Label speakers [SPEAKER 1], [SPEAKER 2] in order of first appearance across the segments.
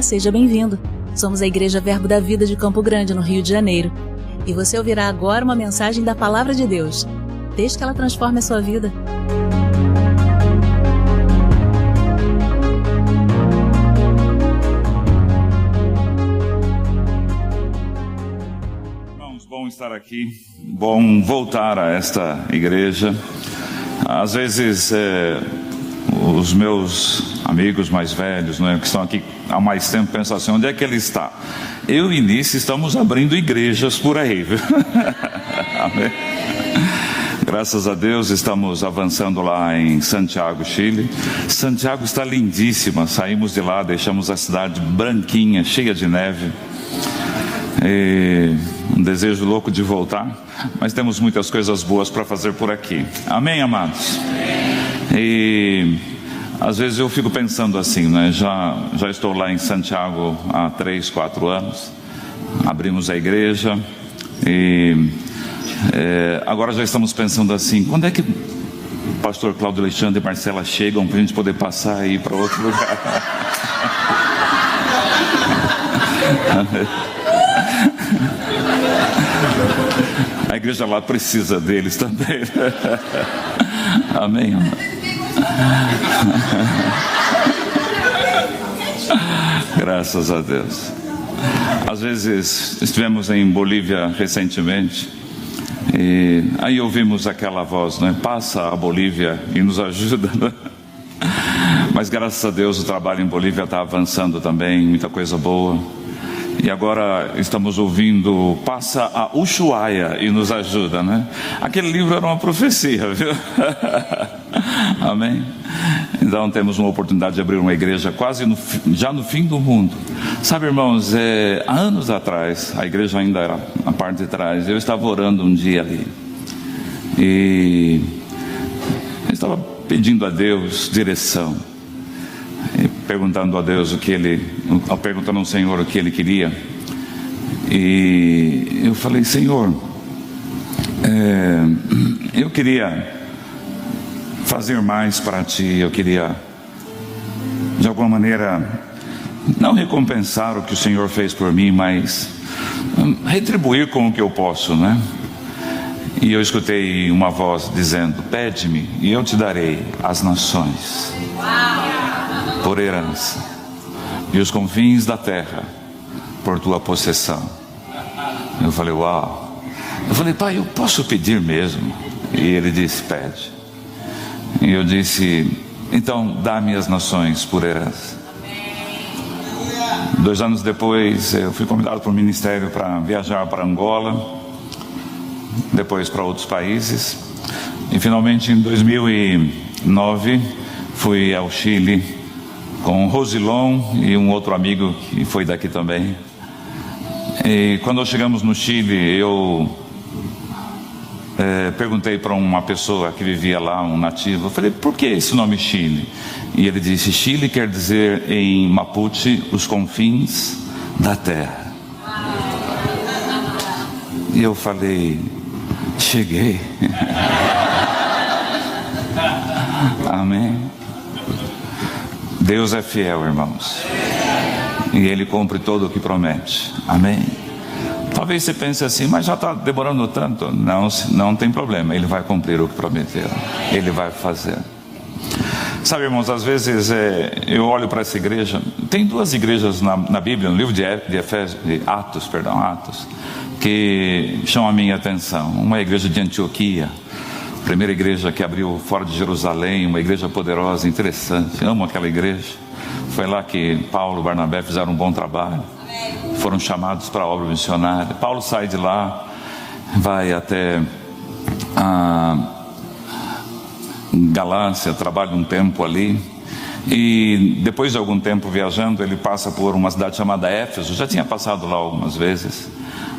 [SPEAKER 1] seja bem-vindo. Somos a Igreja Verbo da Vida de Campo Grande, no Rio de Janeiro. E você ouvirá agora uma mensagem da Palavra de Deus. Desde que ela transforme a sua vida.
[SPEAKER 2] Irmãos, bom estar aqui, bom voltar a esta igreja. Às vezes, os meus amigos mais velhos, né, que estão aqui há mais tempo, pensam assim: onde é que ele está? Eu e Nice estamos abrindo igrejas por aí, viu? Amém. Graças a Deus estamos avançando lá em Santiago, Chile. Santiago está lindíssima. Saímos de lá, deixamos a cidade branquinha, cheia de neve. Um desejo louco de voltar, mas temos muitas coisas boas para fazer por aqui. Amém, amados? E às vezes eu fico pensando assim, né? Já estou lá em Santiago há 3, 4 anos. Abrimos a igreja e agora já estamos pensando assim: quando é que o pastor Cláudio Alexandre e Marcela chegam para a gente poder passar e ir para outro lugar? A igreja lá precisa deles também. Amém. Graças a Deus. Às vezes estivemos em Bolívia recentemente e aí ouvimos aquela voz, né? Passa a Bolívia e nos ajuda, né? Mas graças a Deus o trabalho em Bolívia está avançando também, muita coisa boa. E agora estamos ouvindo Passa a Ushuaia e nos ajuda, né? Aquele livro era uma profecia, viu? Amém? Então temos uma oportunidade de abrir uma igreja quase já no fim do mundo. Sabe, irmãos, há anos atrás, a igreja ainda era na parte de trás, eu estava orando um dia ali e eu estava pedindo a Deus direção, perguntando a Deus perguntando ao Senhor o que Ele queria. E eu falei: Senhor, eu queria fazer mais para Ti. Eu queria, de alguma maneira, não recompensar o que o Senhor fez por mim, mas retribuir com o que eu posso, né? E eu escutei uma voz dizendo: pede-me e eu te darei as nações por herança, e os confins da terra por tua possessão. Eu falei: uau. Eu falei: Pai, eu posso pedir mesmo? E Ele disse: pede. E eu disse: então dá-me as nações por herança. 2 anos depois eu fui convidado para o ministério para viajar para Angola, depois para outros países, e finalmente em 2009 fui ao Chile com Rosilon e um outro amigo que foi daqui também. E quando chegamos no Chile, eu perguntei para uma pessoa que vivia lá, um nativo. Eu falei: por que esse nome Chile? E ele disse: Chile quer dizer em Mapuche os confins da terra. E eu falei: cheguei. Amém. Deus é fiel, irmãos, e Ele cumpre todo o que promete. Amém. Talvez você pense assim: mas já está demorando tanto. Não tem problema, Ele vai cumprir o que prometeu. Ele vai fazer. Sabe, irmãos, às vezes eu olho para essa igreja. Tem 2 igrejas na Bíblia, no livro de Atos, que chamam a minha atenção. Uma é a igreja de Antioquia, primeira igreja que abriu fora de Jerusalém, uma igreja poderosa, interessante. Amo aquela igreja. Foi lá que Paulo e Barnabé fizeram um bom trabalho. Foram chamados para a obra missionária. Paulo sai de lá, vai até a Galácia, trabalha um tempo ali. E depois de algum tempo viajando, ele passa por uma cidade chamada Éfeso. Já tinha passado lá algumas vezes,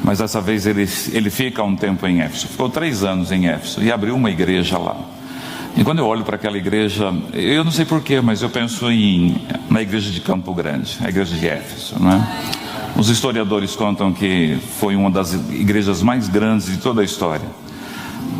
[SPEAKER 2] mas dessa vez ele fica um tempo em Éfeso. Ficou 3 anos em Éfeso e abriu uma igreja lá. E quando eu olho para aquela igreja, eu não sei porquê, mas eu penso na igreja de Campo Grande, a igreja de Éfeso, não é? Os historiadores contam que foi uma das igrejas mais grandes de toda a história.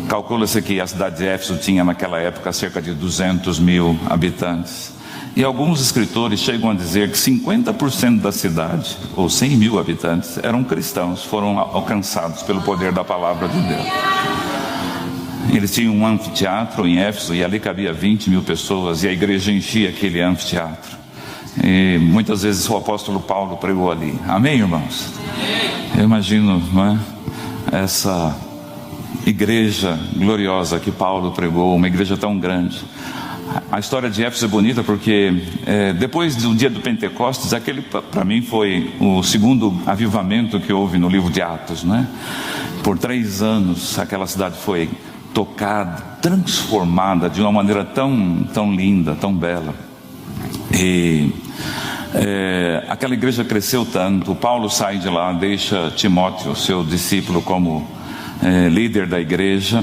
[SPEAKER 2] Calcula-se que a cidade de Éfeso tinha naquela época cerca de 200 mil habitantes. E alguns escritores chegam a dizer que 50% da cidade, ou 100 mil habitantes, eram cristãos, foram alcançados pelo poder da palavra de Deus. Eles tinham um anfiteatro em Éfeso e ali cabia 20 mil pessoas, e a igreja enchia aquele anfiteatro. E muitas vezes o apóstolo Paulo pregou ali. Amém, irmãos? Eu imagino, não é? Essa igreja gloriosa que Paulo pregou, uma igreja tão grande. A história de Éfeso é bonita porque depois do dia do Pentecostes, aquele para mim foi o segundo avivamento que houve no livro de Atos, né? Por 3 anos aquela cidade foi tocada, transformada de uma maneira tão linda, tão bela. E aquela igreja cresceu tanto. Paulo sai de lá, deixa Timóteo, seu discípulo, como líder da igreja.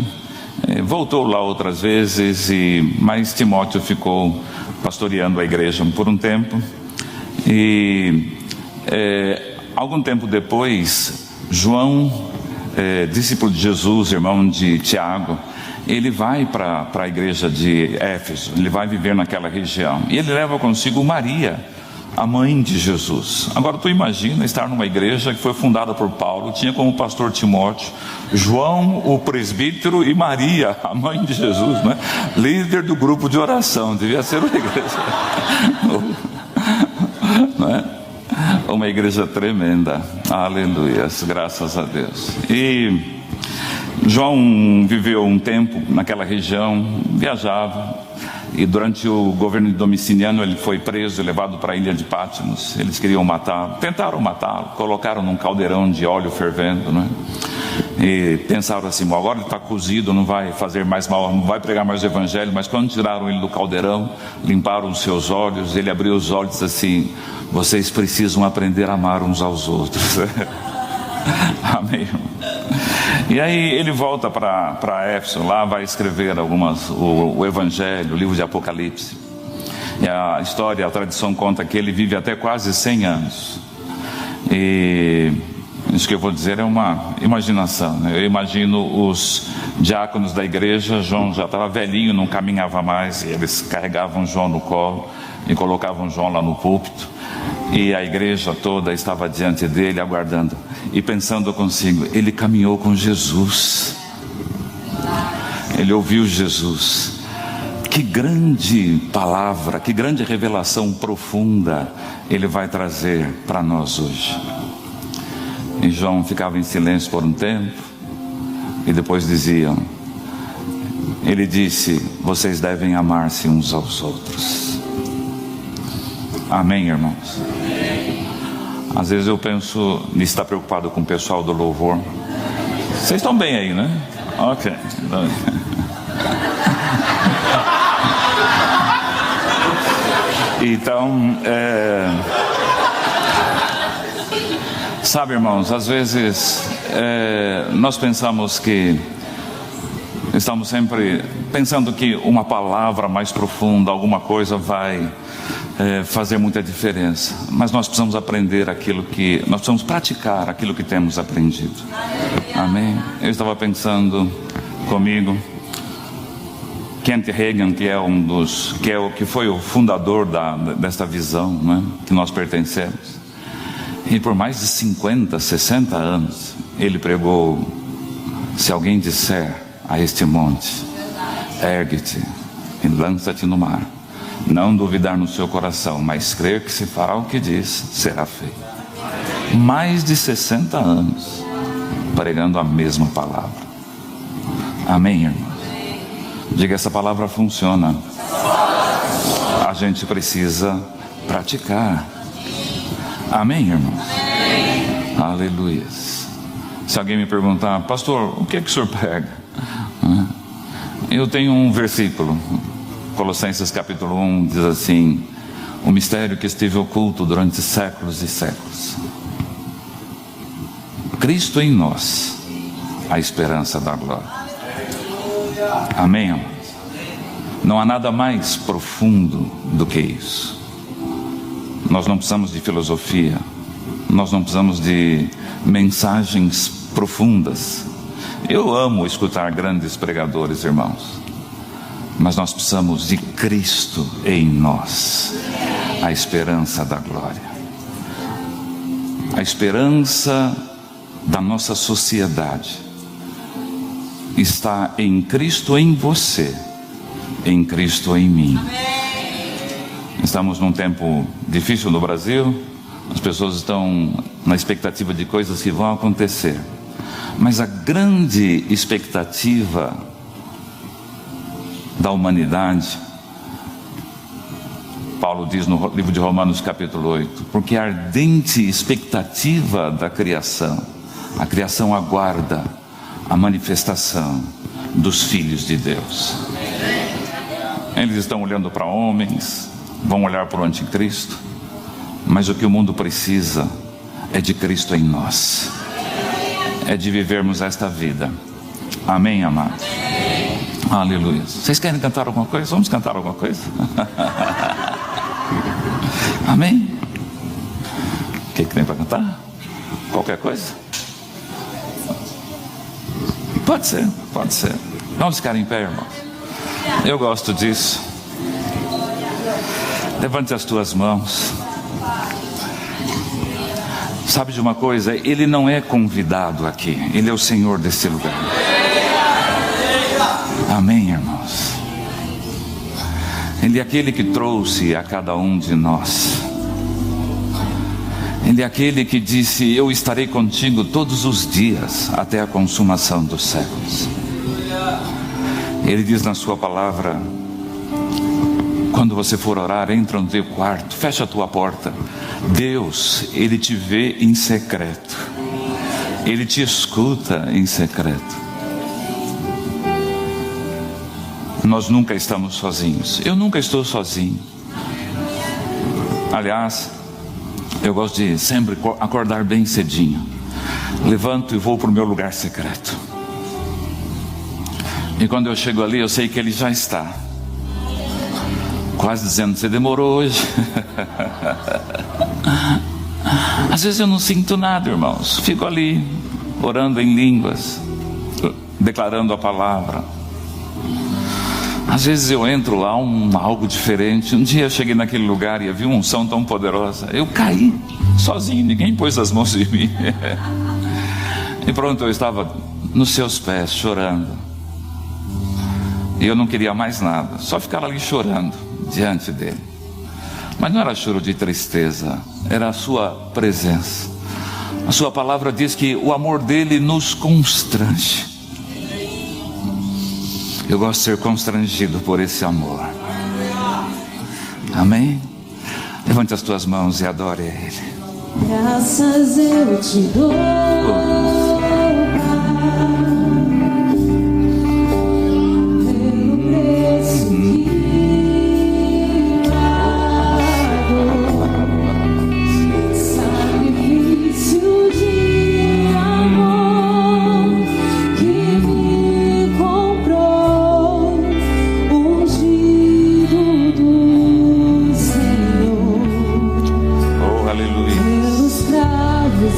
[SPEAKER 2] Voltou lá outras vezes, mas Timóteo ficou pastoreando a igreja por um tempo. E algum tempo depois, João, discípulo de Jesus, irmão de Tiago, ele vai para a igreja de Éfeso, ele vai viver naquela região, e ele leva consigo Maria, a mãe de Jesus. Agora tu imagina estar numa igreja que foi fundada por Paulo, tinha como pastor Timóteo, João o presbítero e Maria, a mãe de Jesus, né? Líder do grupo de oração. Devia ser uma igreja não é? Uma igreja tremenda. Aleluia, graças a Deus. E João viveu um tempo naquela região, viajava. E durante o governo de Domiciano ele foi preso e levado para a ilha de Patmos. Eles queriam matá-lo, tentaram matá-lo, colocaram num caldeirão de óleo fervendo, né? E pensaram assim: agora ele está cozido, não vai fazer mais mal, não vai pregar mais o evangelho. Mas quando tiraram ele do caldeirão, limparam os seus olhos, ele abriu os olhos e disse assim: vocês precisam aprender a amar uns aos outros. Amém. E aí ele volta para Éfeso, lá vai escrever o Evangelho, o livro de Apocalipse. E a história, a tradição conta que ele vive até quase 100 anos. E isso que eu vou dizer é uma imaginação, né? Eu imagino os diáconos da igreja. João já estava velhinho, não caminhava mais, e eles carregavam João no colo e colocavam João lá no púlpito. E a igreja toda estava diante dele, aguardando e pensando consigo: ele caminhou com Jesus, ele ouviu Jesus. Que grande palavra, que grande revelação profunda ele vai trazer para nós hoje. E João ficava em silêncio por um tempo, e depois ele disse: vocês devem amar-se uns aos outros. Amém, irmãos? Às vezes eu penso nisso, está preocupado com o pessoal do louvor. Vocês estão bem aí, né? Ok. Então, sabe, irmãos, às vezes nós pensamos que estamos sempre pensando que uma palavra mais profunda, alguma coisa vai fazer muita diferença, mas nós precisamos aprender nós precisamos praticar aquilo que temos aprendido. Amém? Eu estava pensando comigo, Kent Hagin, que foi o fundador desta visão, né, que nós pertencemos, e por mais de 50, 60 anos ele pregou: se alguém disser a este monte, ergue-te e lança-te no mar, não duvidar no seu coração, mas crer que se fará o que diz, será feito. Mais de 60 anos pregando a mesma palavra. Amém, irmãos? Diga: essa palavra funciona. A gente precisa praticar. Amém, irmãos? Aleluia. Se alguém me perguntar: pastor, o que é que o senhor prega? Eu tenho um versículo, Colossenses capítulo 1, diz assim: o mistério que esteve oculto durante séculos e séculos, Cristo em nós, a esperança da glória. Amém, amados? Não há nada mais profundo do que isso. Nós não precisamos de filosofia, nós não precisamos de mensagens profundas. Eu amo escutar grandes pregadores, irmãos. mas nós precisamos de Cristo em nós, a esperança da glória, a esperança da nossa sociedade está em Cristo em você, em Cristo em mim. Estamos num tempo difícil no Brasil, as pessoas estão na expectativa de coisas que vão acontecer, mas a grande expectativa da humanidade, Paulo diz no livro de Romanos capítulo 8, porque a ardente expectativa da criação, a criação aguarda a manifestação dos filhos de Deus. Eles estão olhando para homens, vão olhar para o anticristo, mas o que o mundo precisa é de Cristo em nós, é de vivermos esta vida. Amém, amados? Aleluia. Vocês querem cantar alguma coisa? Vamos cantar alguma coisa? Amém? O que tem para cantar? Qualquer coisa? Pode ser, pode ser. Vamos ficar em pé, irmãos. Eu gosto disso. Levante as tuas mãos. Sabe de uma coisa? Ele não é convidado aqui, Ele é o Senhor desse lugar. Amém, irmãos? Ele é aquele que trouxe a cada um de nós. Ele é aquele que disse: eu estarei contigo todos os dias, até a consumação dos séculos. Ele diz na sua palavra: quando você for orar, entra no teu quarto, fecha a tua porta. Deus, Ele te vê em secreto, Ele te escuta em secreto. Nós nunca estamos sozinhos. Eu nunca estou sozinho. Aliás, eu gosto de sempre acordar bem cedinho. Levanto e vou para o meu lugar secreto. E quando eu chego ali, eu sei que Ele já está. Quase dizendo: você demorou hoje. Às vezes eu não sinto nada, irmãos. Fico ali, orando em línguas, declarando a palavra. Às vezes eu entro lá, algo diferente. Um dia eu cheguei naquele lugar e havia uma unção tão poderosa. Eu caí sozinho, ninguém pôs as mãos em mim. E pronto, eu estava nos seus pés, chorando. E eu não queria mais nada, só ficar ali chorando diante dele. Mas não era choro de tristeza, era a sua presença. A sua palavra diz que o amor dele nos constrange. Eu gosto de ser constrangido por esse amor. Amém? Levante as tuas mãos e adore a Ele.
[SPEAKER 3] Graças eu te dou, pelo preço que pagou, sacrifício de amor que me comprou, ungido do Senhor.
[SPEAKER 2] Oh, aleluia.
[SPEAKER 3] Pelos cravos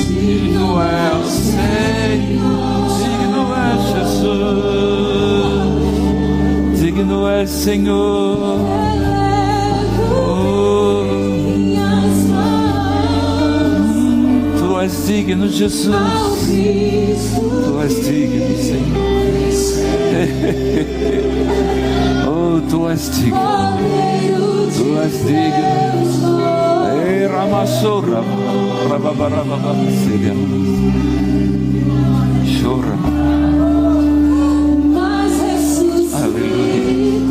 [SPEAKER 2] Digno é o Senhor, digno é Jesus, digno é Senhor. Tu és digno, Jesus. Tu és digno, Senhor. Oh, tu és digno. Tu és digno. Ei, Ramassora, Rababarababa, Síria. Chora. Aleluia.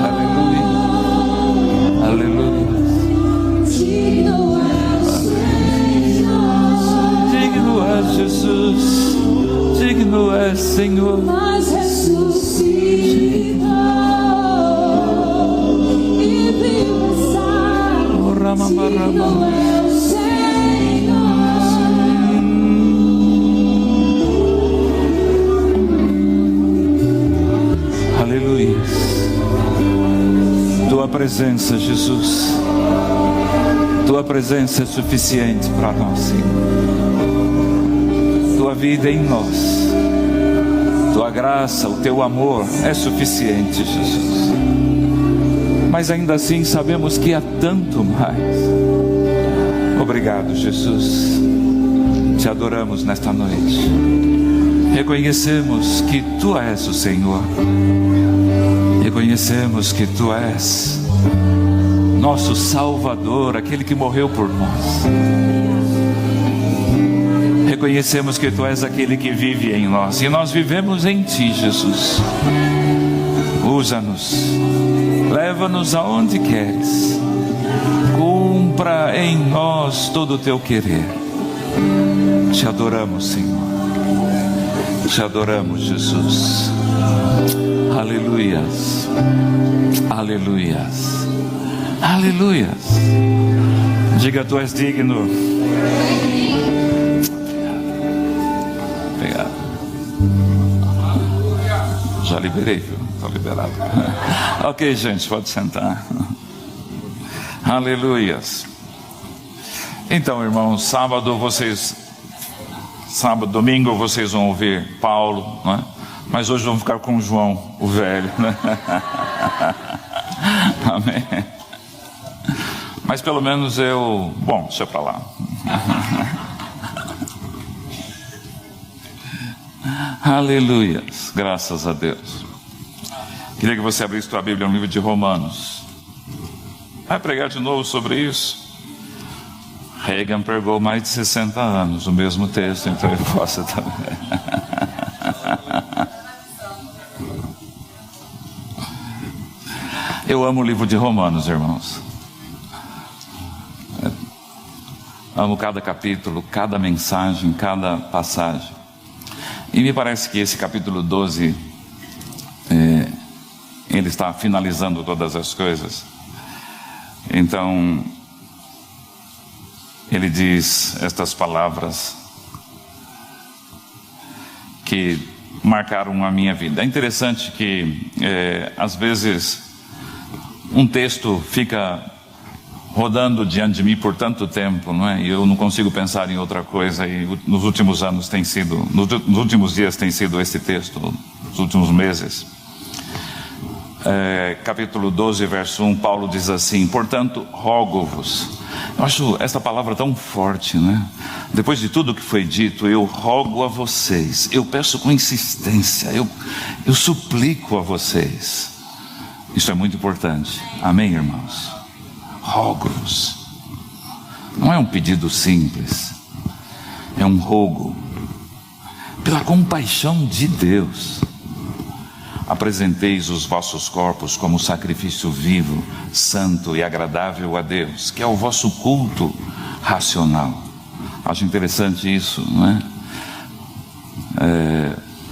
[SPEAKER 2] Aleluia. Aleluia. Digno é Jesus. Digno é Senhor.
[SPEAKER 3] Mas ressuscitou e vivo. Digno é o Senhor.
[SPEAKER 2] Aleluia. Tua presença, Jesus. Tua presença é suficiente para nós, Senhor. Tua vida em nós, tua graça, o teu amor é suficiente, Jesus. Mas ainda assim sabemos que há tanto mais. Obrigado, Jesus. Te adoramos nesta noite. Reconhecemos que tu és o Senhor. Reconhecemos que tu és nosso Salvador, aquele que morreu por nós. Reconhecemos que tu és aquele que vive em nós, e nós vivemos em ti, Jesus. Usa-nos, leva-nos aonde queres, cumpra em nós todo o teu querer. Te adoramos, Senhor. Te adoramos, Jesus. Aleluias. Aleluias. Aleluias. Diga, tu és digno. Obrigado. Já liberei, viu? Estou liberado. Ok, gente, pode sentar. Aleluias. Então, irmãos, domingo vocês vão ouvir Paulo, né? Mas hoje vamos ficar com João, o velho, né? Amém. Mas pelo menos bom, deixa pra lá. Aleluias, graças a Deus. Queria que você abrisse tua Bíblia no livro de Romanos. Vai pregar de novo sobre isso? Reagan pregou mais de 60 anos o mesmo texto, então ele possa também. Eu amo o livro de Romanos, irmãos. Amo cada capítulo, cada mensagem, cada passagem. E me parece que esse capítulo 12, ele está finalizando todas as coisas. Então, ele diz estas palavras que marcaram a minha vida. É interessante que, às vezes, um texto fica rodando diante de mim por tanto tempo, não é? E eu não consigo pensar em outra coisa. E nos últimos anos nos últimos dias tem sido esse texto, nos últimos meses. Capítulo 12, verso 1, Paulo diz assim: portanto, rogo-vos. Eu acho essa palavra tão forte, né? Depois de tudo que foi dito, eu rogo a vocês, eu peço com insistência, eu suplico a vocês. Isso é muito importante. Amém, irmãos? Rogo-vos. Não é um pedido simples, é um rogo. Pela compaixão de Deus, apresenteis os vossos corpos como sacrifício vivo, santo e agradável a Deus, que é o vosso culto racional. Acho interessante isso, não é?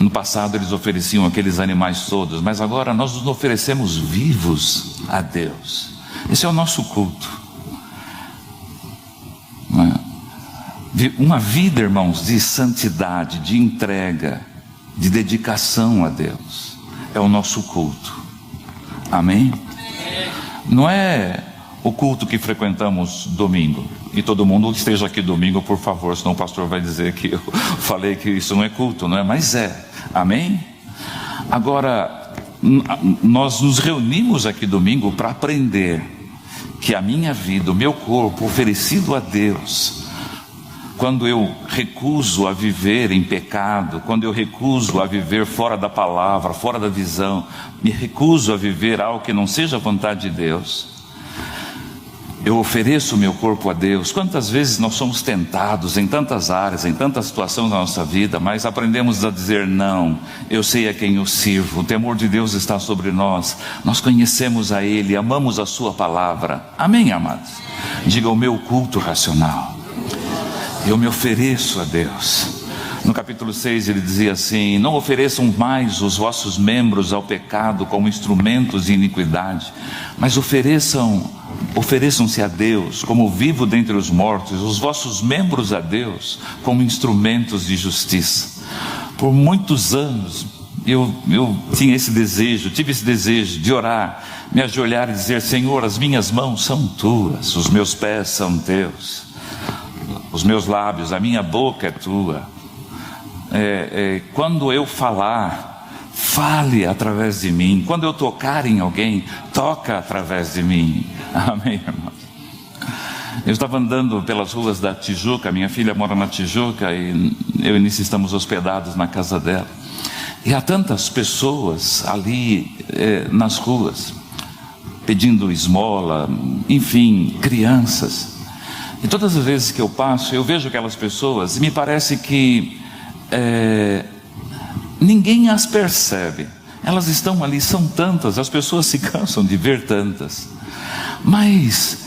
[SPEAKER 2] No passado eles ofereciam aqueles animais todos, mas agora nós nos oferecemos vivos a Deus. Esse é o nosso culto, não é? Uma vida, irmãos, de santidade, de entrega, de dedicação a Deus, é o nosso culto. Amém? não é o culto que frequentamos domingo. E todo mundo esteja aqui domingo, por favor, senão o pastor vai dizer que eu falei que isso não é culto, não é? Mas é, amém? Agora, nós nos reunimos aqui domingo para aprender que a minha vida, o meu corpo oferecido a Deus, quando eu recuso a viver em pecado, quando eu recuso a viver fora da palavra, fora da visão, me recuso a viver algo que não seja a vontade de Deus, eu ofereço o meu corpo a Deus. Quantas vezes nós somos tentados em tantas áreas, em tantas situações da nossa vida, mas aprendemos a dizer não, eu sei a quem eu sirvo, o temor de Deus está sobre nós, nós conhecemos a Ele, amamos a Sua palavra, amém, amados? Diga: o meu culto racional, eu me ofereço a Deus. No capítulo 6 ele dizia assim: não ofereçam mais os vossos membros ao pecado como instrumentos de iniquidade, mas ofereçam-se a Deus como vivo dentre os mortos, os vossos membros a Deus como instrumentos de justiça. Por muitos anos eu tive esse desejo de orar, me ajoelhar e dizer: Senhor, as minhas mãos são tuas, os meus pés são teus, os meus lábios, a minha boca é tua. Quando eu falar, fale através de mim. Quando eu tocar em alguém, toca através de mim. Amém, irmãos? Eu estava andando pelas ruas da Tijuca, minha filha mora na Tijuca, e eu e Nice estamos hospedados na casa dela. E há tantas pessoas ali nas ruas, pedindo esmola, enfim, crianças. E todas as vezes que eu passo, eu vejo aquelas pessoas e me parece que ninguém as percebe. Elas estão ali, são tantas, as pessoas se cansam de ver tantas. Mas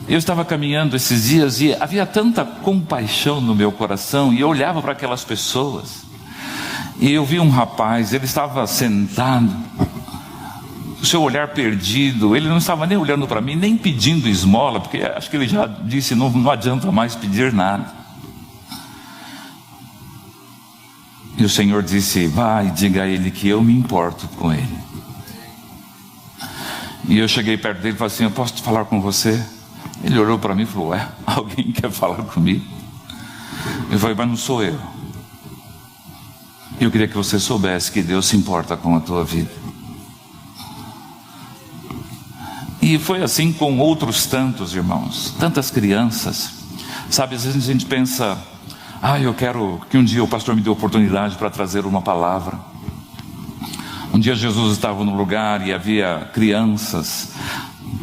[SPEAKER 2] eu estava caminhando esses dias e havia tanta compaixão no meu coração, e eu olhava para aquelas pessoas e eu vi um rapaz, ele estava sentado, o seu olhar perdido, ele não estava nem olhando para mim, nem pedindo esmola, porque acho que ele já disse: não adianta mais pedir nada. E o Senhor disse: vai e diga a ele que eu me importo com ele. E eu cheguei perto dele e falei assim: eu posso falar com você? Ele olhou para mim e falou: alguém quer falar comigo? Eu falei: mas não sou eu. Eu queria que você soubesse que Deus se importa com a tua vida. E foi assim com outros tantos irmãos, tantas crianças. Sabe, às vezes a gente pensa: eu quero que um dia o pastor me dê oportunidade para trazer uma palavra. Um dia Jesus estava no lugar e havia crianças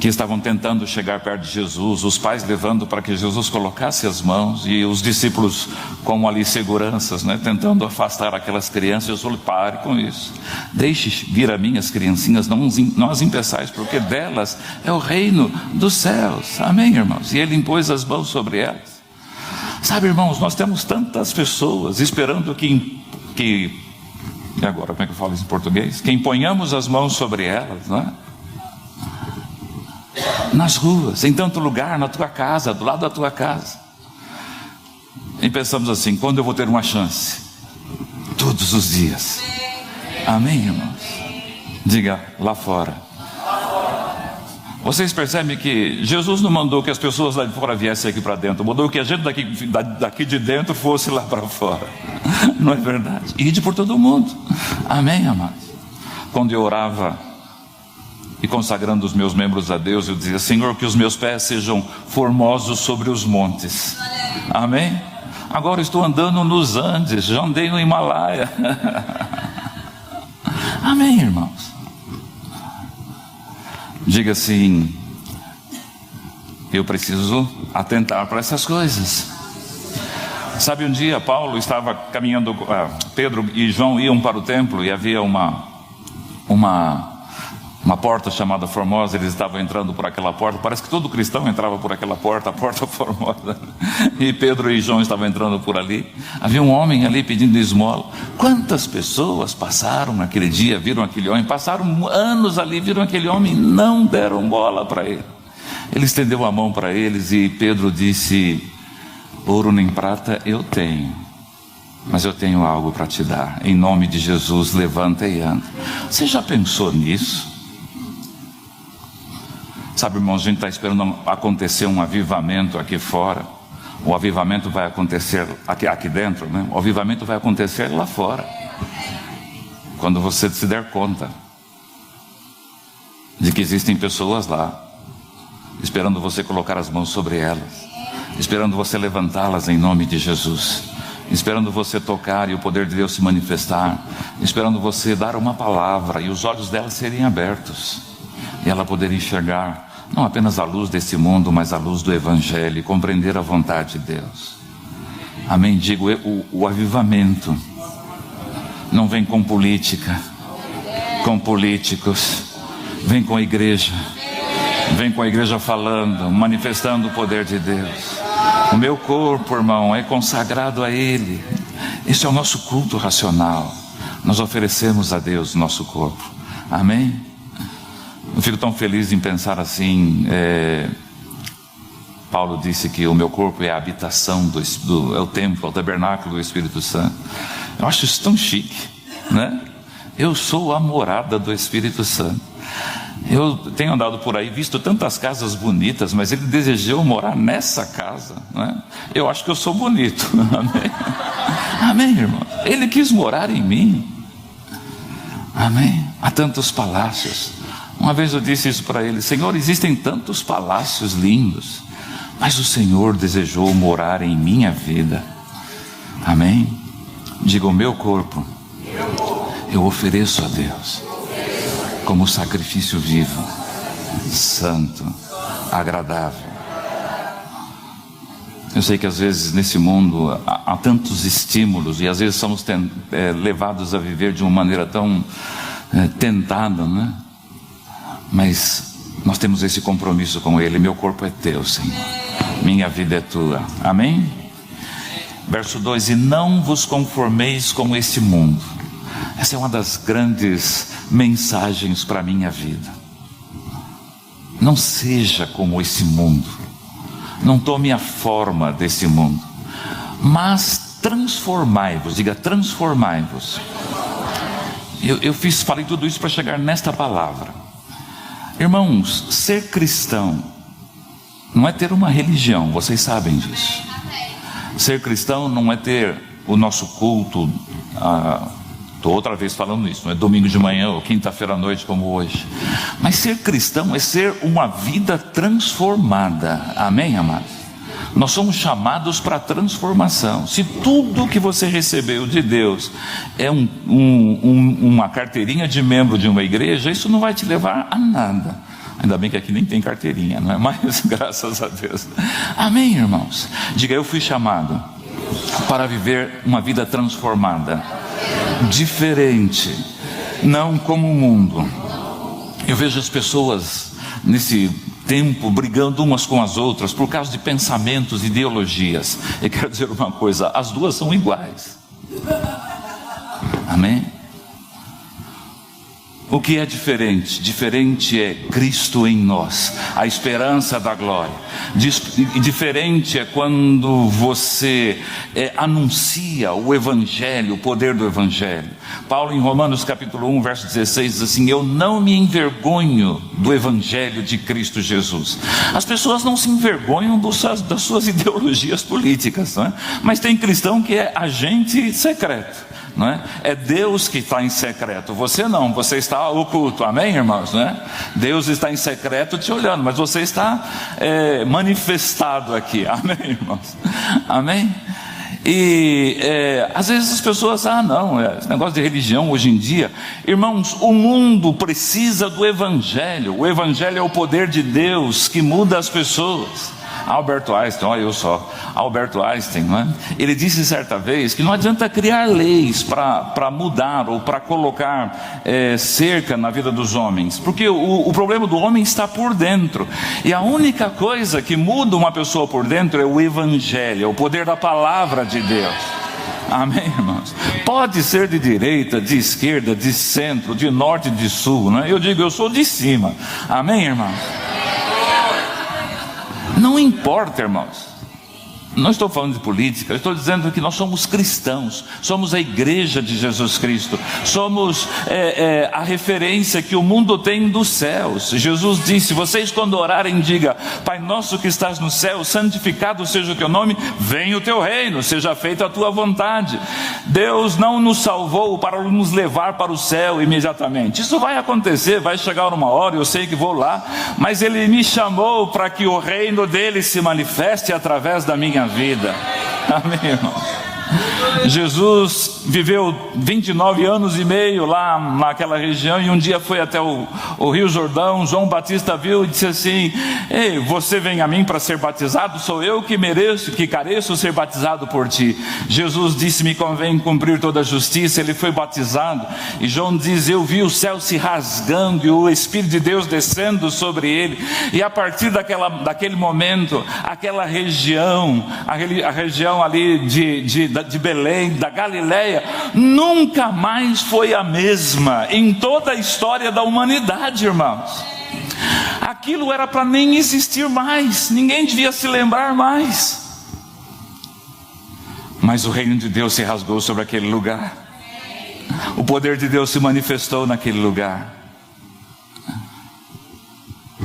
[SPEAKER 2] que estavam tentando chegar perto de Jesus, os pais levando para que Jesus colocasse as mãos, e os discípulos como ali seguranças, tentando afastar aquelas crianças. Jesus falou: pare com isso, deixe vir a mim as criancinhas, não as impeçais, porque delas é o reino dos céus. Amém, irmãos? E ele impôs as mãos sobre elas. Sabe, irmãos, nós temos tantas pessoas esperando que e agora, como é que eu falo isso em português? Que imponhamos as mãos sobre elas, não é? Nas ruas, em tanto lugar, na tua casa, do lado da tua casa. E pensamos assim: quando eu vou ter uma chance? Todos os dias. Amém, irmãos? Diga: lá fora. Vocês percebem que Jesus não mandou que as pessoas lá de fora viessem aqui para dentro, mandou que a gente daqui de dentro fosse lá para fora. Não é verdade? Ide por todo mundo. Amém, amados? Quando eu orava e consagrando os meus membros a Deus, eu dizia: Senhor, que os meus pés sejam formosos sobre os montes. Amém? Agora estou andando nos Andes, já andei no Himalaia. Amém, irmãos? Diga assim: eu preciso atentar para essas coisas. Sabe, um dia Paulo estava caminhando, Pedro e João iam para o templo, e havia uma porta chamada Formosa. Eles estavam entrando por aquela porta. Parece que todo cristão entrava por aquela porta, a porta Formosa. E Pedro e João estavam entrando por ali. Havia um homem ali pedindo esmola. Quantas pessoas passaram naquele dia, viram aquele homem, passaram anos ali, viram aquele homem, não deram bola para ele. Ele estendeu a mão para eles e Pedro disse: ouro nem prata eu tenho, mas eu tenho algo para te dar. Em nome de Jesus, levanta e anda. Você já pensou nisso? Sabe, irmãos, a gente está esperando acontecer um avivamento aqui fora. O avivamento vai acontecer aqui dentro, né? O avivamento vai acontecer lá fora. Quando você se der conta de que existem pessoas lá, esperando você colocar as mãos sobre elas, esperando você levantá-las em nome de Jesus, esperando você tocar e o poder de Deus se manifestar, esperando você dar uma palavra e os olhos dela serem abertos, e ela poder enxergar não apenas a luz desse mundo, mas a luz do Evangelho, e compreender a vontade de Deus. Amém? Digo, o avivamento não vem com política, com políticos, vem com a igreja. Vem com a igreja falando, manifestando o poder de Deus. O meu corpo, irmão, é consagrado a Ele. Esse é o nosso culto racional. Nós oferecemos a Deus o nosso corpo. Amém? Eu fico tão feliz em pensar assim. Paulo disse que o meu corpo é a habitação é o templo, é o tabernáculo do Espírito Santo. Eu acho isso tão chique, né? Eu sou a morada do Espírito Santo. Eu tenho andado por aí, visto tantas casas bonitas, mas ele desejou morar nessa casa, né? Eu acho que eu sou bonito. Amém? Amém, irmão? Ele quis morar em mim. Amém? Há tantos palácios. Uma vez eu disse isso para ele: Senhor, existem tantos palácios lindos, mas o Senhor desejou morar em minha vida. Amém? Diga, o meu corpo eu ofereço a Deus como sacrifício vivo, santo, agradável. Eu sei que às vezes nesse mundo há tantos estímulos, e às vezes somos levados a viver de uma maneira tão tentada, né? Mas nós temos esse compromisso com Ele: meu corpo é teu, Senhor, minha vida é tua. Amém? Verso 2: e não vos conformeis com este mundo. Essa é uma das grandes mensagens para a minha vida. Não seja como esse mundo, não tome a forma desse mundo, mas transformai-vos. Diga, transformai-vos. Falei tudo isso para chegar nesta palavra. Irmãos, ser cristão não é ter uma religião, vocês sabem disso. Ser cristão não é ter o nosso culto, estou outra vez falando isso, não é domingo de manhã ou quinta-feira à noite como hoje. Mas ser cristão é ser uma vida transformada. Amém, amados? Nós somos chamados para transformação. Se tudo que você recebeu de Deus é uma carteirinha de membro de uma igreja, isso não vai te levar a nada. Ainda bem que aqui nem tem carteirinha, não é? Mas graças a Deus. Amém, irmãos? Diga, eu fui chamado para viver uma vida transformada, diferente, não como o mundo. Eu vejo as pessoas nesse tempo brigando umas com as outras por causa de pensamentos, ideologias. Eu quero dizer uma coisa: as duas são iguais. Amém? O que é diferente? Diferente é Cristo em nós, a esperança da glória. Diferente é quando você anuncia o Evangelho, o poder do Evangelho. Paulo, em Romanos capítulo 1, verso 16, diz assim: eu não me envergonho do Evangelho de Cristo Jesus. As pessoas não se envergonham das suas ideologias políticas, não é? Mas tem cristão que é agente secreto. Não é? É Deus que está em secreto, você não, você está oculto. Amém, irmãos? Não é? Deus está em secreto te olhando, mas você está manifestado aqui. Amém, irmãos? Amém? E às vezes as pessoas, não, esse negócio de religião hoje em dia, irmãos, o mundo precisa do Evangelho. O Evangelho é o poder de Deus que muda as pessoas. Albert Einstein, olha eu só, Albert Einstein, não é? Ele disse certa vez que não adianta criar leis para mudar ou para colocar cerca na vida dos homens, porque o problema do homem está por dentro, e a única coisa que muda uma pessoa por dentro é o Evangelho, é o poder da palavra de Deus. Amém, irmãos? Pode ser de direita, de esquerda, de centro, de norte, de sul, não é? Eu digo, eu sou de cima. Amém, irmãos? Não importa, irmãos. Não estou falando de política, eu estou dizendo que nós somos cristãos, somos a igreja de Jesus Cristo, somos a referência que o mundo tem dos céus. Jesus disse: vocês quando orarem, diga: Pai nosso que estás no céu, santificado seja o teu nome, venha o teu reino, seja feita a tua vontade. Deus não nos salvou para nos levar para o céu imediatamente. Isso vai acontecer, vai chegar uma hora, eu sei que vou lá, mas Ele me chamou para que o reino dele se manifeste através da minha vida. Amém, irmão? Jesus viveu 29 anos e meio lá naquela região, e um dia foi até o Rio Jordão. João Batista viu e disse assim: ei, você vem a mim para ser batizado? Sou eu que careço ser batizado por ti. Jesus disse: me convém cumprir toda a justiça. Ele foi batizado, e João diz: eu vi o céu se rasgando e o Espírito de Deus descendo sobre ele, e a partir daquele momento, aquela região, a região ali de Belém, da Galileia, nunca mais foi a mesma em toda a história da humanidade, irmãos. Aquilo era para nem existir mais, ninguém devia se lembrar mais. Mas o reino de Deus se rasgou sobre aquele lugar, o poder de Deus se manifestou naquele lugar.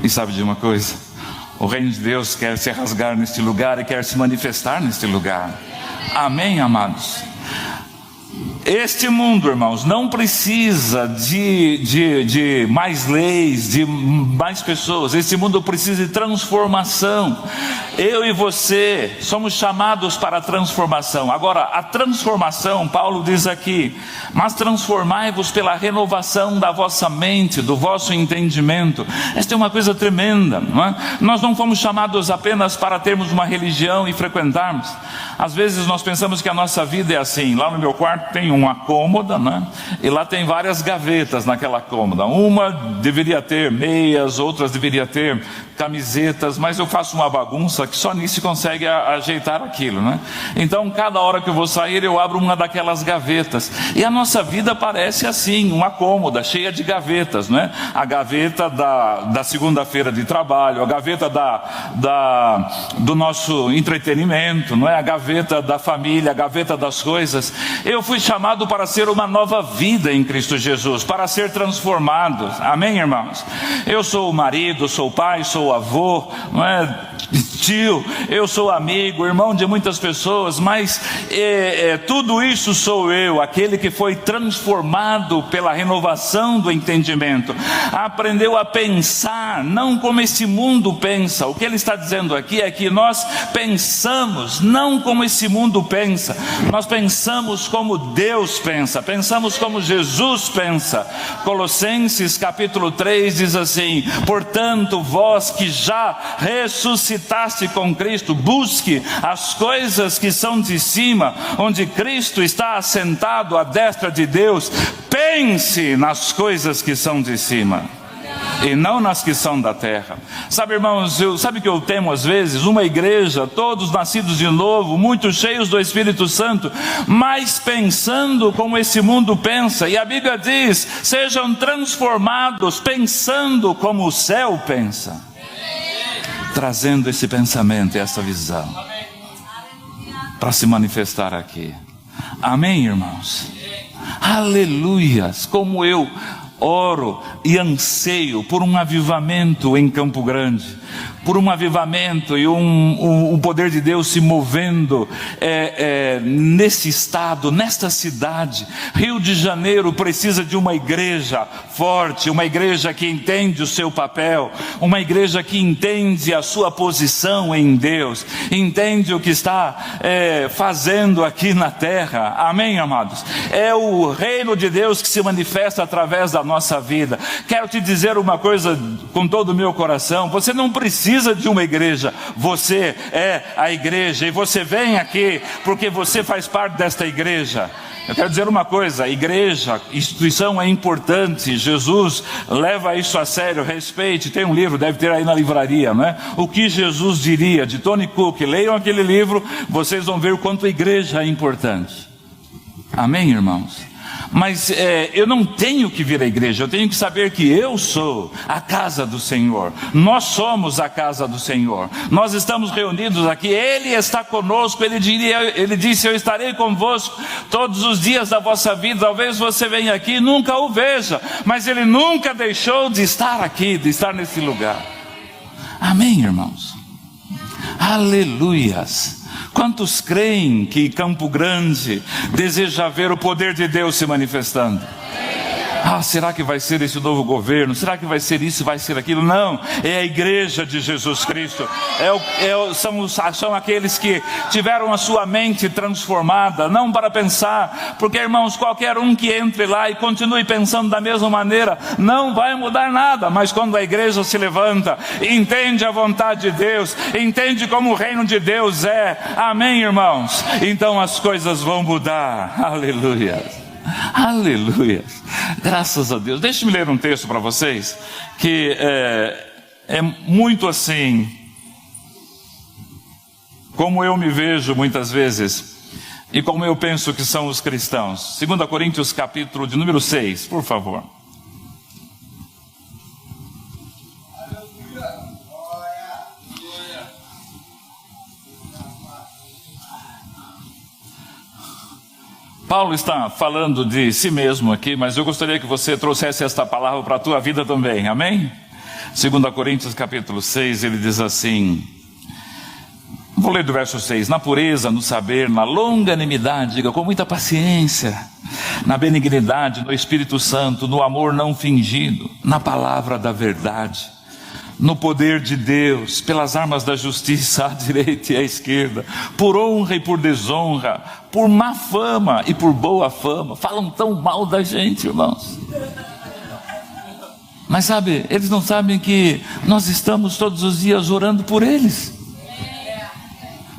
[SPEAKER 2] E sabe de uma coisa? O reino de Deus quer se rasgar neste lugar e quer se manifestar neste lugar. Amém, amados? Este mundo, irmãos, não precisa de mais leis, de mais pessoas. Este mundo precisa de transformação. Eu e você somos chamados para a transformação. Agora, a transformação, Paulo diz aqui: mas transformai-vos pela renovação da vossa mente, do vosso entendimento. Esta é uma coisa tremenda, não é? Nós não fomos chamados apenas para termos uma religião e frequentarmos. Às vezes nós pensamos que a nossa vida é assim. Lá no meu quarto tem uma cômoda, né? E lá tem várias gavetas naquela cômoda. Uma deveria ter meias, outras deveria ter camisetas, mas eu faço uma bagunça que só nisso consegue ajeitar aquilo, né? Então cada hora que eu vou sair, eu abro uma daquelas gavetas, e a nossa vida parece assim, uma cômoda cheia de gavetas, né? A gaveta da segunda-feira de trabalho, a gaveta do nosso entretenimento, não é? A gaveta da família, a gaveta das coisas. Eu fui chamado para ser uma nova vida em Cristo Jesus, para ser transformado. Amém, irmãos? Eu sou o marido, sou o pai, sou o avô, não é? Tio, eu sou amigo, irmão de muitas pessoas, mas tudo isso sou eu, aquele que foi transformado pela renovação do entendimento, aprendeu a pensar não como esse mundo pensa. O que ele está dizendo aqui é que nós pensamos não como esse mundo pensa, nós pensamos como Deus pensa, pensamos como Jesus pensa. Colossenses capítulo 3 diz assim: portanto, vós que já ressuscitaste com Cristo, busque as coisas que são de cima, onde Cristo está assentado à destra de Deus. Pense nas coisas que são de cima e não nas que são da terra. Sabe, irmãos, sabe que eu temo às vezes? Uma igreja, todos nascidos de novo, muito cheios do Espírito Santo, mas pensando como esse mundo pensa. E a Bíblia diz: sejam transformados pensando como o céu pensa. Trazendo esse pensamento e essa visão para se manifestar aqui. Amém, irmãos? Aleluias! Como eu oro e anseio por um avivamento em Campo Grande, por um avivamento e um poder de Deus se movendo nesse estado, nesta cidade. Rio de Janeiro precisa de uma igreja forte, uma igreja que entende o seu papel, uma igreja que entende a sua posição em Deus, entende o que está fazendo aqui na terra. Amém, amados? É o reino de Deus que se manifesta através da nossa vida. Quero te dizer uma coisa com todo o meu coração: você não precisa de uma igreja, você é a igreja, e você vem aqui porque você faz parte desta igreja. Eu quero dizer uma coisa: igreja, instituição é importante, Jesus leva isso a sério, respeite. Tem um livro, deve ter aí na livraria, não é? O que Jesus diria, de Tony Cook. Leiam aquele livro, vocês vão ver o quanto a igreja é importante. Amém, irmãos? Mas eu não tenho que vir à igreja, eu tenho que saber que eu sou a casa do Senhor. Nós somos a casa do Senhor. Nós estamos reunidos aqui, Ele está conosco. Ele disse: eu estarei convosco todos os dias da vossa vida. Talvez você venha aqui e nunca o veja, mas Ele nunca deixou de estar aqui, de estar nesse lugar. Amém, irmãos? Aleluias! Quantos creem que Campo Grande deseja ver o poder de Deus se manifestando? Será que vai ser esse novo governo? Será que vai ser isso, vai ser aquilo? Não, é a igreja de Jesus Cristo. São aqueles que tiveram a sua mente transformada, não para pensar, porque, irmãos, qualquer um que entre lá e continue pensando da mesma maneira, não vai mudar nada. Mas quando a igreja se levanta, entende a vontade de Deus, entende como o reino de Deus é, amém, irmãos? Então as coisas vão mudar. Aleluia. Aleluia, graças a Deus. Deixe-me ler um texto para vocês que é muito assim como eu me vejo muitas vezes e como eu penso que são os cristãos. 2 Coríntios capítulo de número 6, por favor. Paulo está falando de si mesmo aqui, mas eu gostaria que você trouxesse esta palavra para a tua vida também, amém? 2 Coríntios capítulo 6, ele diz assim, vou ler do verso 6, na pureza, no saber, na longanimidade, diga, com muita paciência, na benignidade, no Espírito Santo, no amor não fingido, na palavra da verdade, no poder de Deus, pelas armas da justiça, à direita e à esquerda, por honra e por desonra, por má fama e por boa fama. Falam tão mal da gente, irmãos. Mas sabe, eles não sabem que nós estamos todos os dias orando por eles.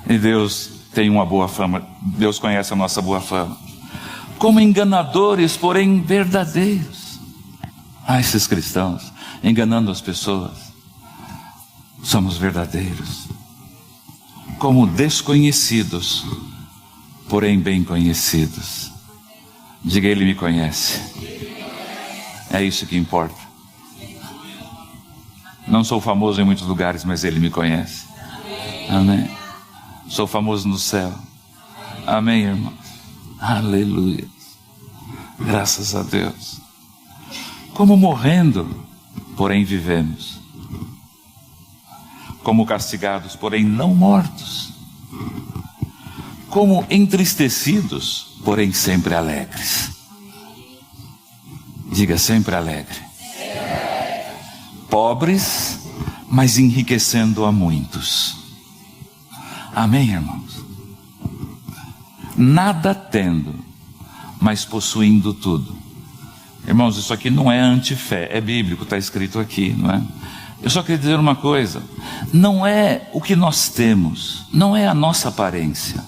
[SPEAKER 2] E Deus tem uma boa fama, Deus conhece a nossa boa fama. Como enganadores, porém verdadeiros. Esses cristãos, enganando as pessoas. Somos verdadeiros, como desconhecidos, porém bem conhecidos. Diga, Ele me conhece. É isso que importa. Não sou famoso em muitos lugares, mas Ele me conhece. Amém. Sou famoso no céu. Amém, irmãos. Aleluia. Graças a Deus. Como morrendo, porém vivemos. Como castigados, porém não mortos. Como entristecidos, porém sempre alegres. Diga, sempre alegre. Pobres, mas enriquecendo a muitos. Amém, irmãos? Nada tendo, mas possuindo tudo. Irmãos, isso aqui não é antifé, é bíblico, está escrito aqui, não é? Eu só queria dizer uma coisa, não é o que nós temos, não é a nossa aparência,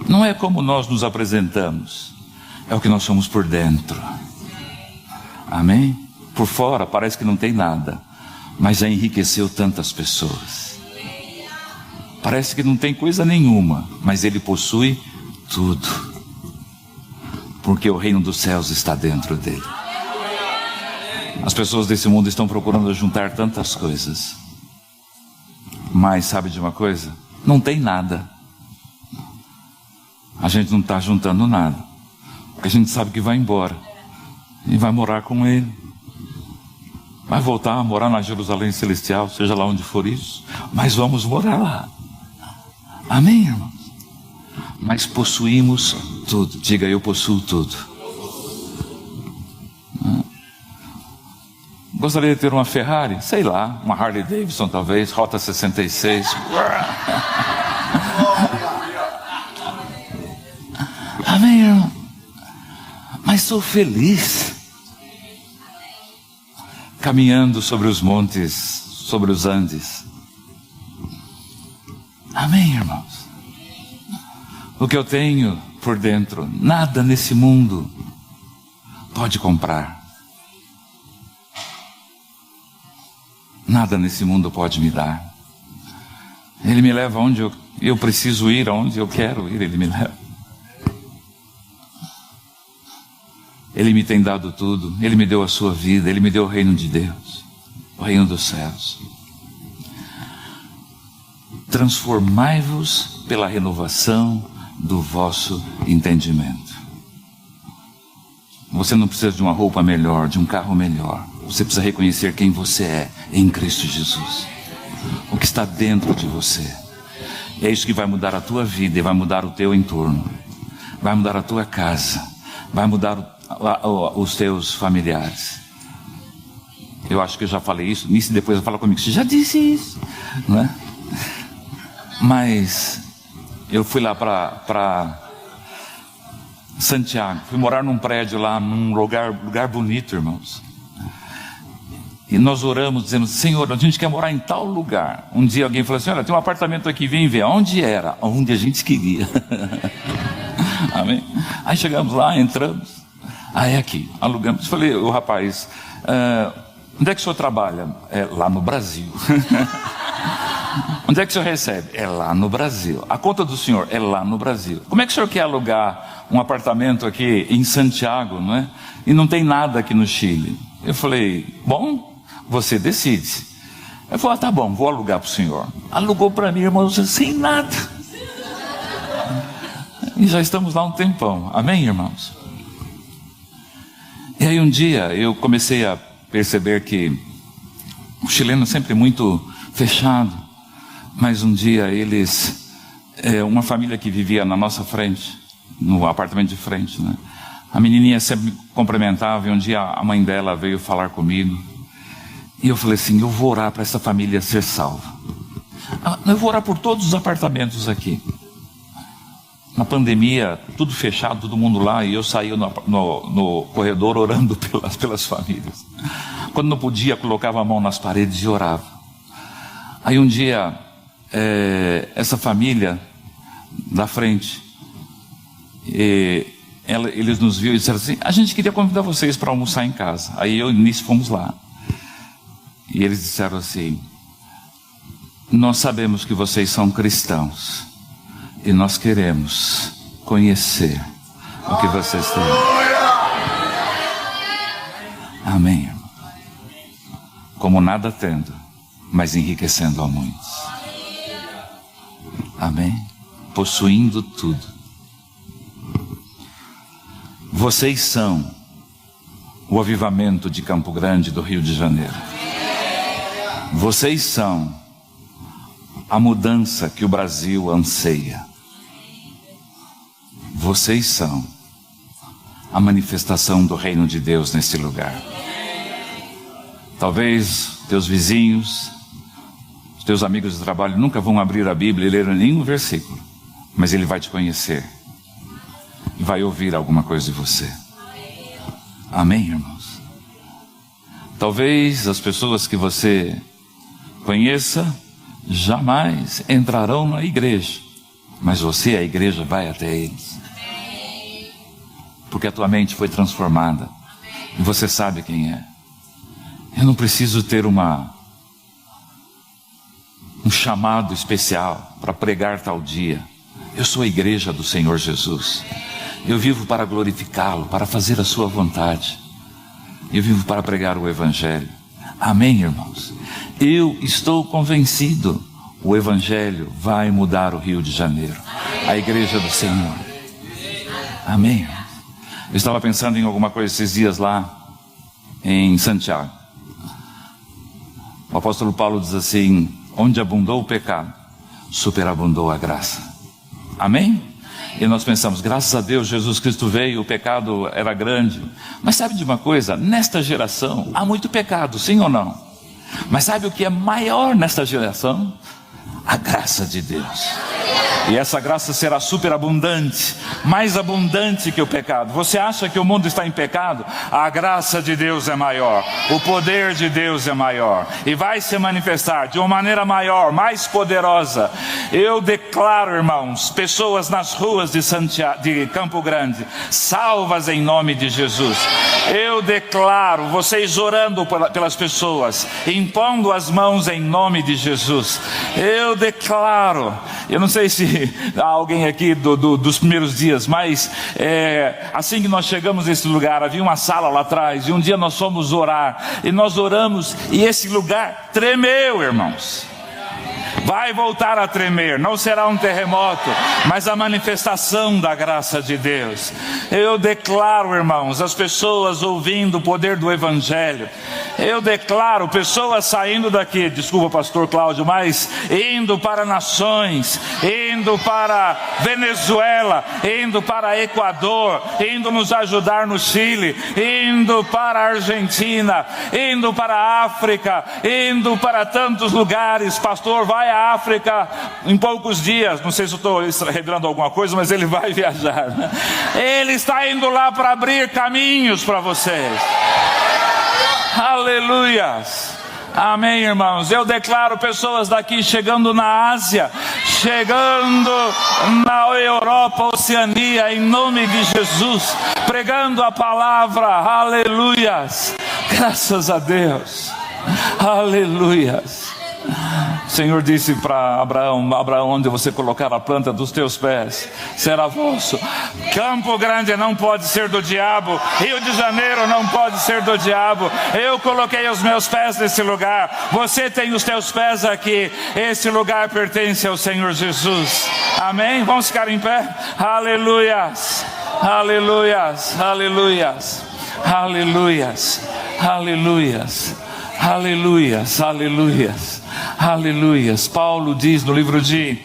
[SPEAKER 2] não é como nós nos apresentamos, é o que nós somos por dentro. Amém? Por fora parece que não tem nada, mas já enriqueceu tantas pessoas. Parece que não tem coisa nenhuma, mas ele possui tudo, porque o reino dos céus está dentro dele. As pessoas desse mundo estão procurando juntar tantas coisas, mas sabe de uma coisa? Não tem nada. A gente não está juntando nada, porque a gente sabe que vai embora e vai morar com Ele. Vai voltar a morar na Jerusalém Celestial, seja lá onde for isso, mas vamos morar lá. Amém, irmãos? Mas possuímos tudo. Diga, eu possuo tudo. Gostaria de ter uma Ferrari, sei lá, uma Harley Davidson talvez, Rota 66. Amém, irmão? Mas sou feliz caminhando sobre os montes, sobre os Andes. Amém, irmãos? O que eu tenho por dentro, nada nesse mundo pode comprar. Nada nesse mundo pode me dar. Ele me leva onde eu preciso ir, aonde eu quero ir, Ele me leva. Ele me tem dado tudo. Ele me deu a sua vida. Ele me deu o reino de Deus, o reino dos céus. Transformai-vos pela renovação do vosso entendimento. Você não precisa de uma roupa melhor, de um carro melhor. Você precisa reconhecer quem você é em Cristo Jesus. O que está dentro de você. É isso que vai mudar a tua vida e vai mudar o teu entorno. Vai mudar a tua casa. Vai mudar os teus familiares. Eu acho que eu já falei isso. Nisso depois fala comigo, você já disse isso, não é? Mas eu fui lá para Santiago. Fui morar num prédio lá, num lugar bonito, irmãos. E nós oramos dizendo, Senhor, a gente quer morar em tal lugar. Um dia alguém falou assim, olha, tem um apartamento aqui, vem ver. Onde era? Onde a gente queria. Amém? Aí chegamos lá, entramos. Ah, é aqui, alugamos. Falei, o rapaz, onde é que o senhor trabalha? É lá no Brasil. Onde é que o senhor recebe? É lá no Brasil. A conta do senhor é lá no Brasil. Como é que o senhor quer alugar um apartamento aqui em Santiago, não é? E não tem nada aqui no Chile. Eu falei, bom, você decide. Ele falou, tá bom, vou alugar para o senhor. Alugou para mim, irmão, sem nada. E já estamos lá um tempão. Amém, irmãos? E aí um dia eu comecei a perceber que o chileno é sempre muito fechado. Mas um dia eles, uma família que vivia na nossa frente, no apartamento de frente, né? A menininha sempre me cumprimentava e um dia a mãe dela veio falar comigo. E eu falei assim, eu vou orar para essa família ser salva. Eu vou orar por todos os apartamentos aqui. Na pandemia, tudo fechado, todo mundo lá, e eu saía no corredor orando pelas famílias. Quando não podia, colocava a mão nas paredes e orava. Aí um dia, essa família da frente, eles nos viram e disseram assim, a gente queria convidar vocês para almoçar em casa. Aí eu e Nisso fomos lá. E eles disseram assim, nós sabemos que vocês são cristãos. E nós queremos conhecer o que vocês têm. Amém, irmão? Como nada tendo, mas enriquecendo a muitos. Amém? Possuindo tudo. Vocês são o avivamento de Campo Grande, do Rio de Janeiro. Vocês são a mudança que o Brasil anseia. Vocês são a manifestação do reino de Deus nesse lugar. Talvez teus vizinhos, os teus amigos de trabalho nunca vão abrir a Bíblia e ler nenhum versículo, mas ele vai te conhecer e vai ouvir alguma coisa de você. Amém, irmãos? Talvez as pessoas que você conheça jamais entrarão na igreja, mas você, a igreja, vai até eles. Porque a tua mente foi transformada e você sabe quem é. Eu não preciso ter um chamado especial para pregar tal dia. Eu sou a igreja do Senhor Jesus. Eu vivo para glorificá-lo, para fazer a sua vontade. Eu vivo para pregar o Evangelho. Amém, irmãos? Eu estou convencido, o Evangelho vai mudar o Rio de Janeiro, a igreja do Senhor. Amém. Eu estava pensando em alguma coisa esses dias lá em Santiago. O apóstolo Paulo diz assim, onde abundou o pecado, superabundou a graça. Amém? E nós pensamos, graças a Deus Jesus Cristo veio, o pecado era grande. Mas sabe de uma coisa? Nesta geração há muito pecado, sim ou não? Mas sabe o que é maior nesta geração? A graça de Deus. E essa graça será superabundante, mais abundante que o pecado. Você acha que o mundo está em pecado? A graça de Deus é maior, o poder de Deus é maior, e vai se manifestar de uma maneira maior, mais poderosa. Eu declaro, irmãos, pessoas nas ruas de Campo Grande, salvas em nome de Jesus. Eu declaro, vocês orando pelas pessoas, impondo as mãos em nome de Jesus. Eu declaro, eu não sei se se há alguém aqui dos primeiros dias, mas assim que nós chegamos nesse lugar, havia uma sala lá atrás, e um dia nós fomos orar, e nós oramos, e esse lugar tremeu, irmãos. Vai voltar a tremer, não será um terremoto, mas a manifestação da graça de Deus. Eu declaro, irmãos, as pessoas ouvindo o poder do Evangelho. Eu declaro pessoas saindo daqui, desculpa pastor Cláudio, mas indo para nações, indo para Venezuela, indo para Equador, indo nos ajudar no Chile, indo para a Argentina, indo para a África, indo para tantos lugares. Pastor, vai à África em poucos dias, não sei se eu estou revelando alguma coisa, mas ele vai viajar, né? Ele está indo lá para abrir caminhos para vocês. Aleluias, amém, irmãos. Eu declaro pessoas daqui chegando na Ásia, chegando na Europa, Oceania, em nome de Jesus, pregando a palavra. Aleluias, graças a Deus. Aleluias. O Senhor disse para Abraão: Abraão, onde você colocar a planta dos teus pés, será vosso. Campo Grande não pode ser do diabo, Rio de Janeiro não pode ser do diabo. Eu coloquei os meus pés nesse lugar, você tem os teus pés aqui. Esse lugar pertence ao Senhor Jesus, amém? Vamos ficar em pé? Aleluias, aleluias, aleluias, aleluias, aleluias, aleluias, aleluias, aleluias. Paulo diz no livro de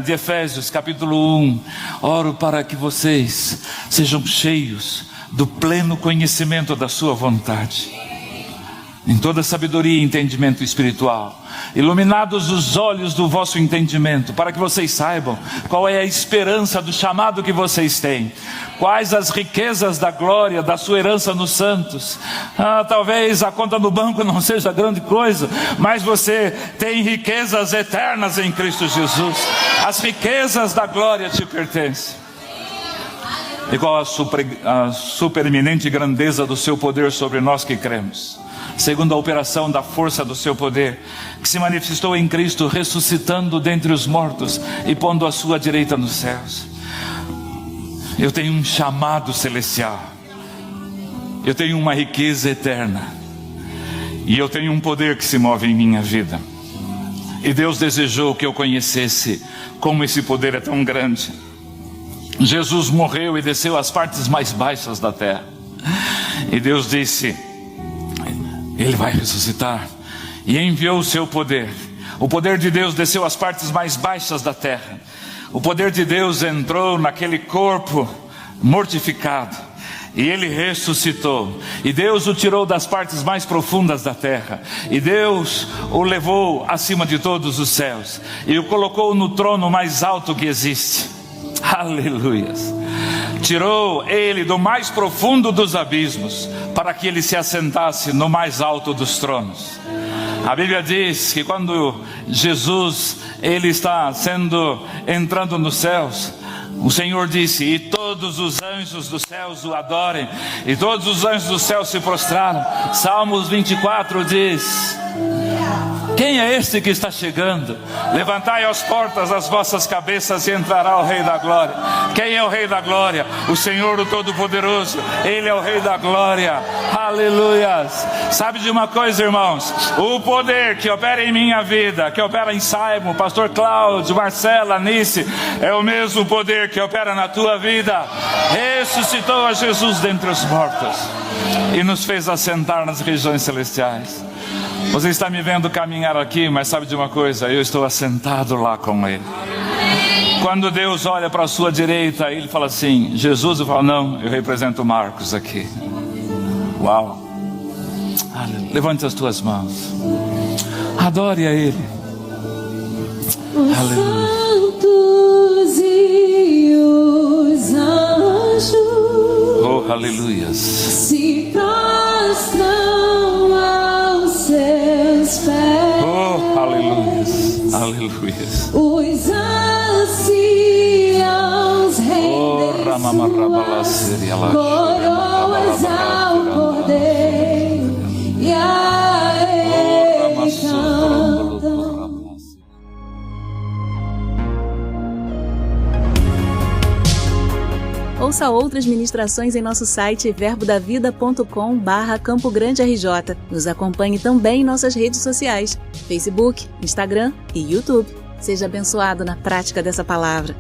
[SPEAKER 2] de Efésios, capítulo 1: oro para que vocês sejam cheios do pleno conhecimento da sua vontade, em toda sabedoria e entendimento espiritual, iluminados os olhos do vosso entendimento, para que vocês saibam qual é a esperança do chamado que vocês têm, quais as riquezas da glória da sua herança nos santos. Talvez a conta no banco não seja grande coisa, mas você tem riquezas eternas em Cristo Jesus. As riquezas da glória te pertencem. E qual a supereminente grandeza do seu poder sobre nós que cremos, segundo a operação da força do seu poder, que se manifestou em Cristo, ressuscitando dentre os mortos e pondo a sua direita nos céus. Eu tenho um chamado celestial, eu tenho uma riqueza eterna, e eu tenho um poder que se move em minha vida. E Deus desejou que eu conhecesse como esse poder é tão grande. Jesus morreu e desceu às partes mais baixas da terra, e Deus disse: Ele vai ressuscitar, e enviou o seu poder. O poder de Deus desceu às partes mais baixas da terra. O poder de Deus entrou naquele corpo mortificado, e ele ressuscitou. E Deus o tirou das partes mais profundas da terra, e Deus o levou acima de todos os céus, e o colocou no trono mais alto que existe. Aleluias. Tirou ele do mais profundo dos abismos, para que ele se assentasse no mais alto dos tronos. A Bíblia diz que quando Jesus ele está entrando nos céus, o Senhor disse: e todos os anjos dos céus o adorem, e todos os anjos dos céus se prostraram. Salmos 24 diz: quem é este que está chegando? Levantai as portas as vossas cabeças, e entrará o Rei da Glória. Quem é o Rei da Glória? O Senhor o Todo-Poderoso. Ele é o Rei da Glória. Aleluias. Sabe de uma coisa, irmãos? O poder que opera em minha vida, que opera em Simon, pastor Cláudio, Marcela, Nice, é o mesmo poder que opera na tua vida. Ressuscitou a Jesus dentre os mortos e nos fez assentar nas regiões celestiais. Você está me vendo caminhar aqui, mas sabe de uma coisa? Eu estou assentado lá com Ele. Quando Deus olha para a sua direita, Ele fala assim: Jesus, eu falo: não, eu represento Marcos aqui. Uau. Levante as tuas mãos, adore a Ele.
[SPEAKER 3] Os santos e os anjos,
[SPEAKER 2] oh, aleluias,
[SPEAKER 3] se prostram aos seus pés.
[SPEAKER 2] oh, aleluias, aleluias.
[SPEAKER 3] Os anciãos rendem coroas ao Cordeiro, e a Ele cantam.
[SPEAKER 1] Ouça outras ministrações em nosso site verbodavida.com/Campo Grande RJ. Nos acompanhe também em nossas redes sociais, Facebook, Instagram e YouTube. Seja abençoado na prática dessa palavra.